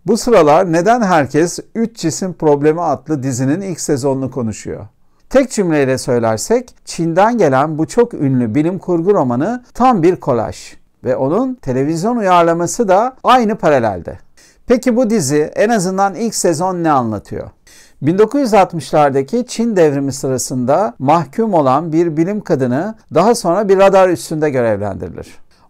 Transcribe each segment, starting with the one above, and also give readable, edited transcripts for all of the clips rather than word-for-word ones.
Bu sıralar neden herkes 3 Cisim Problemi adlı dizinin ilk sezonunu konuşuyor? Tek cümleyle söylersek, Çin'den gelen bu çok ünlü bilim kurgu romanı tam bir kolaj ve onun televizyon uyarlaması da aynı paralelde. Peki bu dizi en azından ilk sezon ne anlatıyor? 1960'lardaki Çin devrimi sırasında mahkum olan bir bilim kadını daha sonra bir radar üssünde görevlendirilir.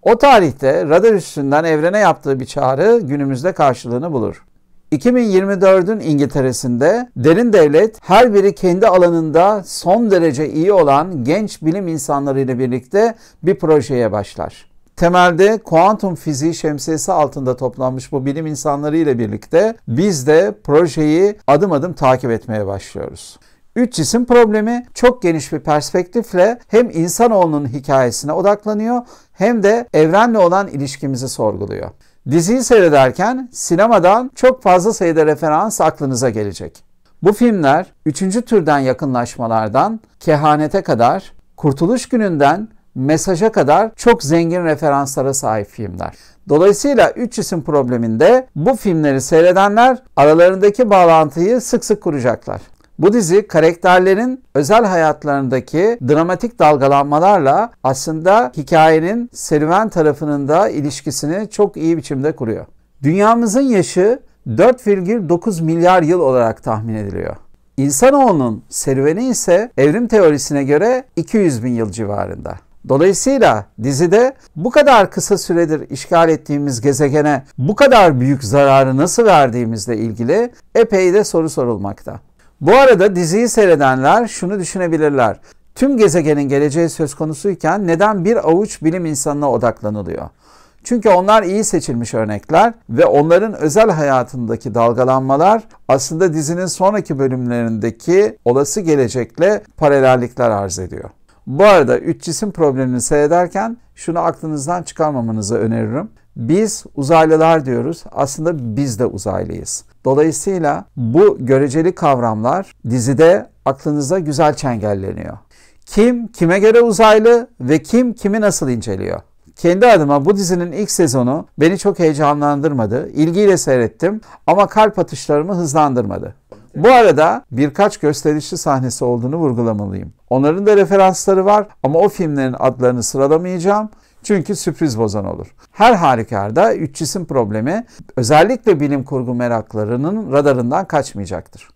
O tarihte radar üssünden evrene yaptığı bir çağrı günümüzde karşılığını bulur. 2024'ün İngiltere'sinde derin devlet her biri kendi alanında son derece iyi olan genç bilim insanları ile birlikte bir projeye başlar. Temelde kuantum fiziği şemsiyesi altında toplanmış bu bilim insanları ile birlikte biz de projeyi adım adım takip etmeye başlıyoruz. 3 Cisim Problemi çok geniş bir perspektifle hem insanoğlunun hikayesine odaklanıyor hem de evrenle olan ilişkimizi sorguluyor. Diziyi seyrederken sinemadan çok fazla sayıda referans aklınıza gelecek. Bu filmler 3. türden yakınlaşmalardan kehanete kadar, Kurtuluş Günü'nden mesaja kadar çok zengin referanslara sahip filmler. Dolayısıyla 3 Cisim Problemi'nde bu filmleri seyredenler aralarındaki bağlantıyı sık sık kuracaklar. Bu dizi karakterlerin özel hayatlarındaki dramatik dalgalanmalarla aslında hikayenin serüven tarafının da ilişkisini çok iyi biçimde kuruyor. Dünyamızın yaşı 4,9 milyar yıl olarak tahmin ediliyor. İnsanoğlunun serüveni ise evrim teorisine göre 200 bin yıl civarında. Dolayısıyla dizide bu kadar kısa süredir işgal ettiğimiz gezegene bu kadar büyük zararı nasıl verdiğimizle ilgili epey de soru sorulmakta. Bu arada diziyi seyredenler şunu düşünebilirler. Tüm gezegenin geleceği söz konusuyken neden bir avuç bilim insanına odaklanılıyor? Çünkü onlar iyi seçilmiş örnekler ve onların özel hayatındaki dalgalanmalar aslında dizinin sonraki bölümlerindeki olası gelecekle paralellikler arz ediyor. Bu arada 3 Cisim Problemi'ni seyrederken şunu aklınızdan çıkarmamanızı öneririm. Biz uzaylılar diyoruz. Aslında biz de uzaylıyız. Dolayısıyla bu göreceli kavramlar dizide aklınıza güzel çengelleniyor. Kim kime göre uzaylı ve kim kimi nasıl inceliyor? Kendi adıma bu dizinin ilk sezonu beni çok heyecanlandırmadı. İlgiyle seyrettim ama kalp atışlarımı hızlandırmadı. Bu arada birkaç gösterişli sahnesi olduğunu vurgulamalıyım. Onların da referansları var ama o filmlerin adlarını sıralamayacağım. Çünkü sürpriz bozan olur. Her halükarda 3 Cisim Problemi özellikle bilim kurgu meraklarının radarından kaçmayacaktır.